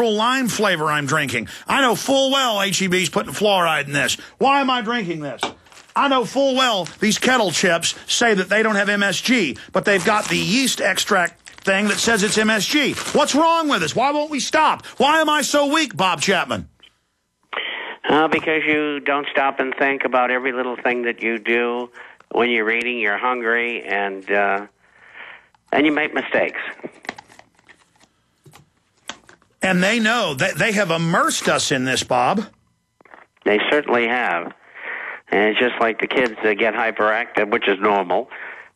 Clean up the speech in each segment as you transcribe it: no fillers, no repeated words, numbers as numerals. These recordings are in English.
lime flavor I'm drinking. I know full well HEB's putting fluoride in this. Why am I drinking this? I know full well these kettle chips say that they don't have MSG, but they've got the yeast extract thing that says it's MSG. What's wrong with us? Why won't we stop? Why am I so weak, Bob Chapman? Because you don't stop and think about every little thing that you do. When you're eating, you're hungry, and you make mistakes. And they know that they have immersed us in this, Bob. They certainly have. And it's just like the kids that get hyperactive, which is normal,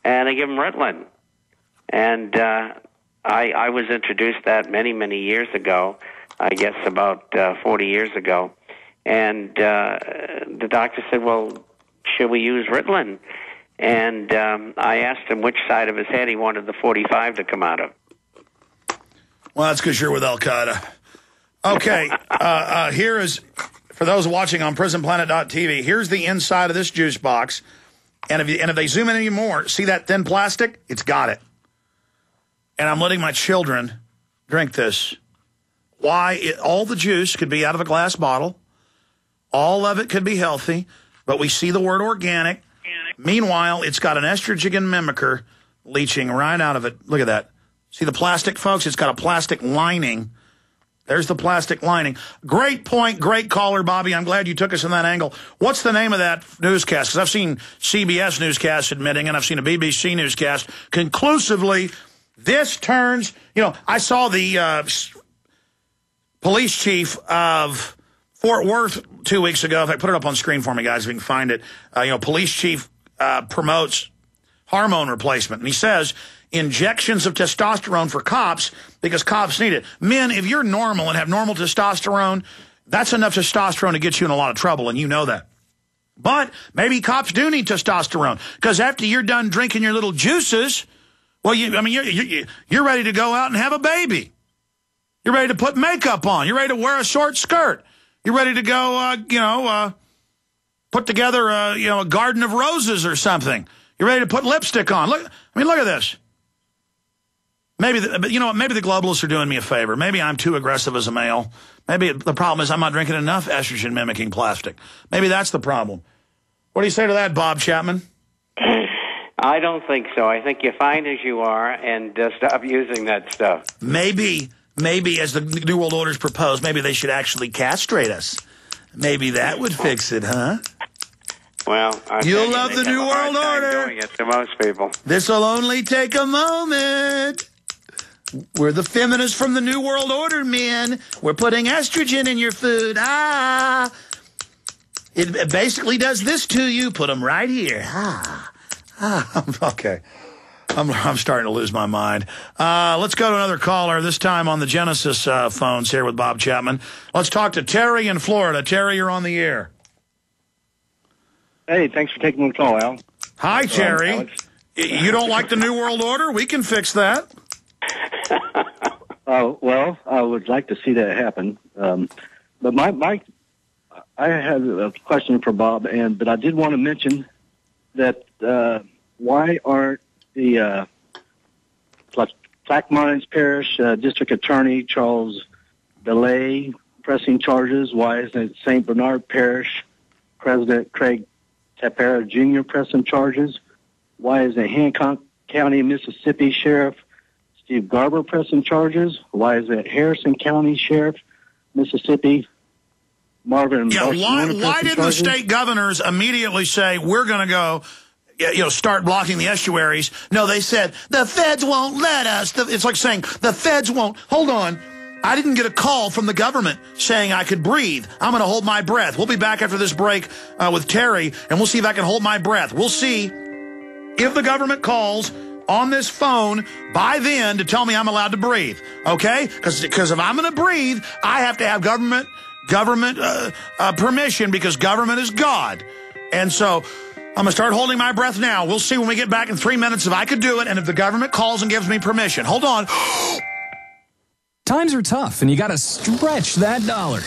and they give them Ritalin. And I was introduced that many, many years ago, I guess about 40 years ago. And the doctor said, well, should we use Ritalin? And I asked him which side of his head he wanted the 45 to come out of. Well, that's because you're with Al-Qaeda. Okay, here is, for those watching on prisonplanet.tv, here's the inside of this juice box. And if they zoom in any more, see that thin plastic? It's got it. And I'm letting my children drink this. All the juice could be out of a glass bottle. All of it could be healthy, but we see the word organic. Meanwhile, it's got an estrogen mimicker leaching right out of it. Look at that. See the plastic, folks? It's got a plastic lining. There's the plastic lining. Great point, great caller, Bobby. I'm glad you took us in that angle. What's the name of that newscast? Because I've seen CBS newscasts admitting, and I've seen a BBC newscast conclusively, this turns, I saw the police chief of Fort Worth 2 weeks ago. If I put it up on screen for me, guys, if you can find it. Police chief promotes hormone replacement. And he says injections of testosterone for cops because cops need it. Men, if you're normal and have normal testosterone, that's enough testosterone to get you in a lot of trouble, and you know that. But maybe cops do need testosterone because after you're done drinking your little juices, well, you're ready to go out and have a baby. You're ready to put makeup on. You're ready to wear a short skirt. You're ready to go, put together a garden of roses or something. You're ready to put lipstick on. Look at this. Maybe the globalists are doing me a favor. Maybe I'm too aggressive as a male. Maybe the problem is I'm not drinking enough estrogen mimicking plastic. Maybe that's the problem. What do you say to that, Bob Chapman? I don't think so. I think you're fine as you are, and stop using that stuff. Maybe, as the New World Order's proposed, maybe they should actually castrate us. Maybe that would fix it, huh? Well, you'll love the New World Order. Doing it to most people. This'll only take a moment. We're the feminists from the New World Order, men. We're putting estrogen in your food. It basically does this to you. Put them right here. Okay. I'm starting to lose my mind. Let's go to another caller, this time on the Genesis phones here with Bob Chapman. Let's talk to Terry in Florida. Terry, you're on the air. Hey, thanks for taking the call, Al. Hi, Terry. You don't like the New World Order? We can fix that. Well, I would like to see that happen. But I have a question for Bob, but I did want to mention that why aren't the Plaquemines Parish District Attorney Charles Belay pressing charges? Why isn't it St. Bernard Parish President Craig Tapera Jr. pressing charges? Why isn't Hancock County, Mississippi Sheriff Steve Garber pressing charges? Why is it Harrison County Sheriff, Mississippi Marvin? Yeah, why didn't the state governors immediately say, we're going to go, start blocking the estuaries? No, they said, the feds won't let us. It's like saying, the feds won't. Hold on. I didn't get a call from the government saying I could breathe. I'm going to hold my breath. We'll be back after this break with Terry, and we'll see if I can hold my breath. We'll see if the government calls on this phone by then to tell me I'm allowed to breathe, okay? Because if I'm going to breathe, I have to have government permission, because government is God. And so I'm going to start holding my breath now. We'll see when we get back in 3 minutes if I could do it and if the government calls and gives me permission. Hold on. Times are tough, and you got to stretch that dollar.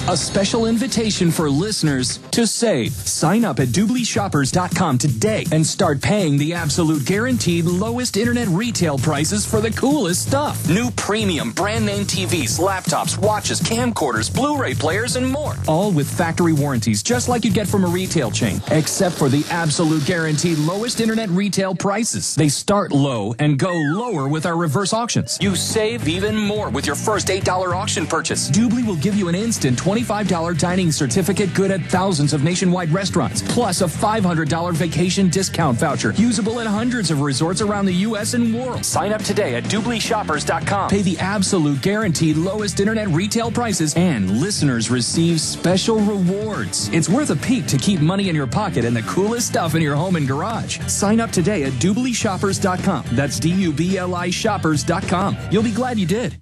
A special invitation for listeners to save. Sign up at dubleyshoppers.com today and start paying the absolute guaranteed lowest internet retail prices for the coolest stuff. New premium brand name TVs, laptops, watches, camcorders, Blu-ray players, and more. All with factory warranties, just like you'd get from a retail chain, except for the absolute guaranteed lowest internet retail prices. They start low and go lower with our reverse auctions. You save even more with your first $8 auction purchase. Doobly will give you an instant $25 dining certificate good at thousands of nationwide restaurants, plus a $500 vacation discount voucher, usable at hundreds of resorts around the U.S. and world. Sign up today at dubleyshoppers.com. Pay the absolute guaranteed lowest internet retail prices, and listeners receive special rewards. It's worth a peek to keep money in your pocket and the coolest stuff in your home and garage. Sign up today at dubleyshoppers.com. That's D-U-B-L-I shoppers.com. You'll be glad you did.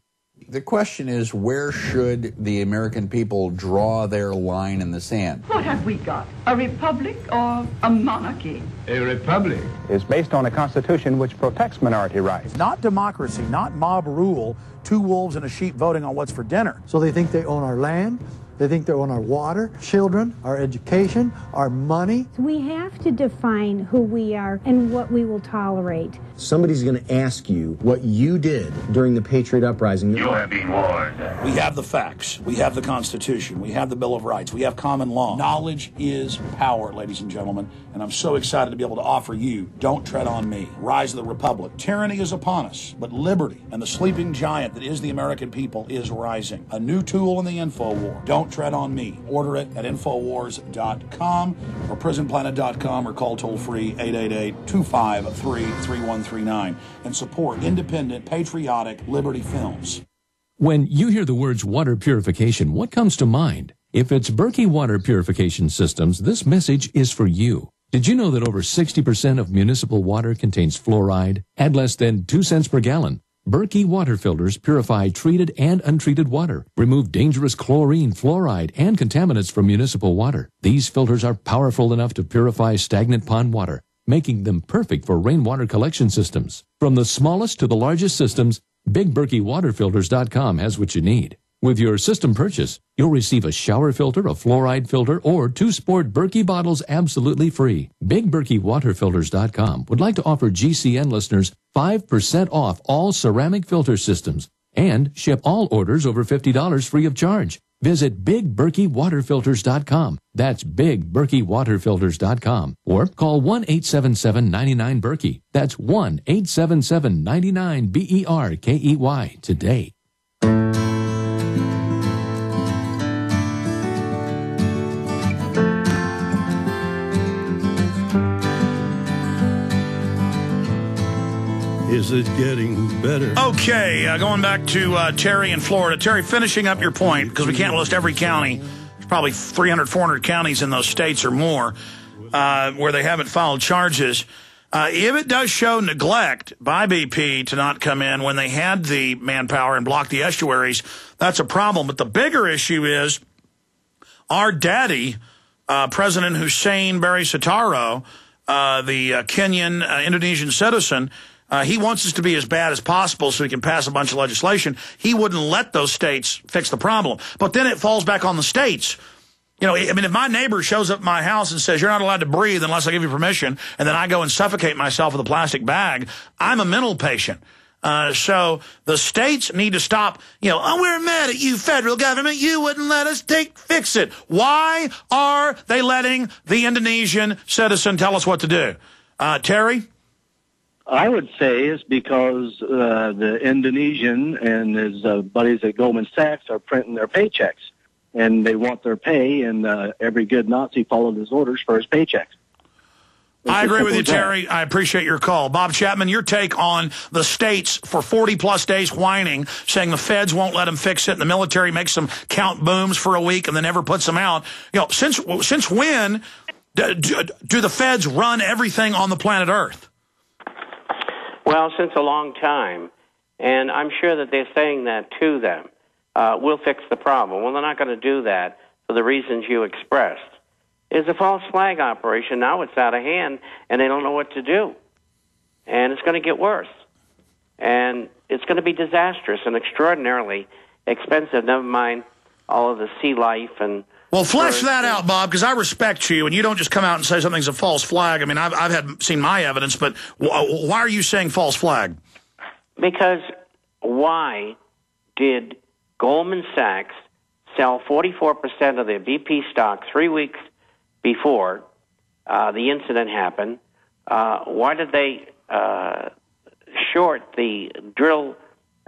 The question is, where should the American people draw their line in the sand? What have we got? A republic or a monarchy? A republic is based on a constitution which protects minority rights. Not democracy, not mob rule, two wolves and a sheep voting on what's for dinner. So they think they own our land, they think they own our water, children, our education, our money. We have to define who we are and what we will tolerate. Somebody's going to ask you what you did during the Patriot Uprising. You have been warned. We have the facts. We have the Constitution. We have the Bill of Rights. We have common law. Knowledge is power, ladies and gentlemen, and I'm so excited to be able to offer you Don't Tread on Me, Rise of the Republic. Tyranny is upon us, but liberty and the sleeping giant that is the American people is rising. A new tool in the info war. Don't Tread on Me. Order it at Infowars.com or PrisonPlanet.com or call toll-free 888-253-3139 and support independent, patriotic Liberty films. When you hear the words water purification, what comes to mind? If it's Berkey Water Purification Systems, this message is for you. Did you know that over 60% of municipal water contains fluoride at less than 2 cents per gallon? Berkey water filters purify treated and untreated water, remove dangerous chlorine, fluoride, and contaminants from municipal water. These filters are powerful enough to purify stagnant pond water, making them perfect for rainwater collection systems. From the smallest to the largest systems, BigBerkeyWaterFilters.com has what you need. With your system purchase, you'll receive a shower filter, a fluoride filter, or 2 sport Berkey bottles absolutely free. BigBerkeyWaterFilters.com would like to offer GCN listeners 5% off all ceramic filter systems and ship all orders over $50 free of charge. Visit BigBerkeyWaterFilters.com. That's BigBerkeyWaterFilters.com. Or call 1-877-99-BERKEY. That's 1-877-99-BERKEY today. Is it getting better? Okay, going back to Terry in Florida. Terry, finishing up your point, because we can't list every county. There's probably 300, 400 counties in those states or more where they haven't filed charges. If it does show neglect by BP to not come in when they had the manpower and block the estuaries, that's a problem. But the bigger issue is our daddy, President Hussein Barry Sitaro, the Kenyan Indonesian citizen, he wants us to be as bad as possible so he can pass a bunch of legislation. He wouldn't let those states fix the problem. But then it falls back on the states. You know, I mean, if my neighbor shows up at my house and says, you're not allowed to breathe unless I give you permission, and then I go and suffocate myself with a plastic bag, I'm a mental patient. So the states need to stop, oh, we're mad at you, federal government. You wouldn't let us fix it. Why are they letting the Indonesian citizen tell us what to do? Terry? I would say it's because the Indonesian and his buddies at Goldman Sachs are printing their paychecks, and they want their pay, and every good Nazi followed his orders for his paychecks. I agree with you, Terry. I appreciate your call. Bob Chapman, your take on the states for 40-plus days whining, saying the feds won't let them fix it, and the military makes them count booms for a week and then never puts them out. Since when do the feds run everything on the planet Earth? Well, since a long time, and I'm sure that they're saying that to them. We'll fix the problem. Well, they're not going to do that for the reasons you expressed. It's a false flag operation. Now it's out of hand, and they don't know what to do. And it's going to get worse. And it's going to be disastrous and extraordinarily expensive, never mind all of the sea life and. Well, flesh that out, Bob, because I respect you, and you don't just come out and say something's a false flag. I mean, I've seen my evidence, but why are you saying false flag? Because why did Goldman Sachs sell 44% of their BP stock 3 weeks before the incident happened? Why did they short the drill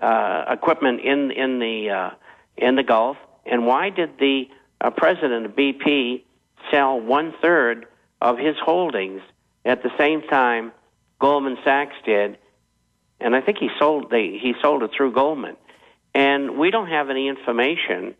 equipment in the Gulf? And why did the president of BP sell 1/3 of his holdings at the same time Goldman Sachs did? And I think he sold it through Goldman. And we don't have any information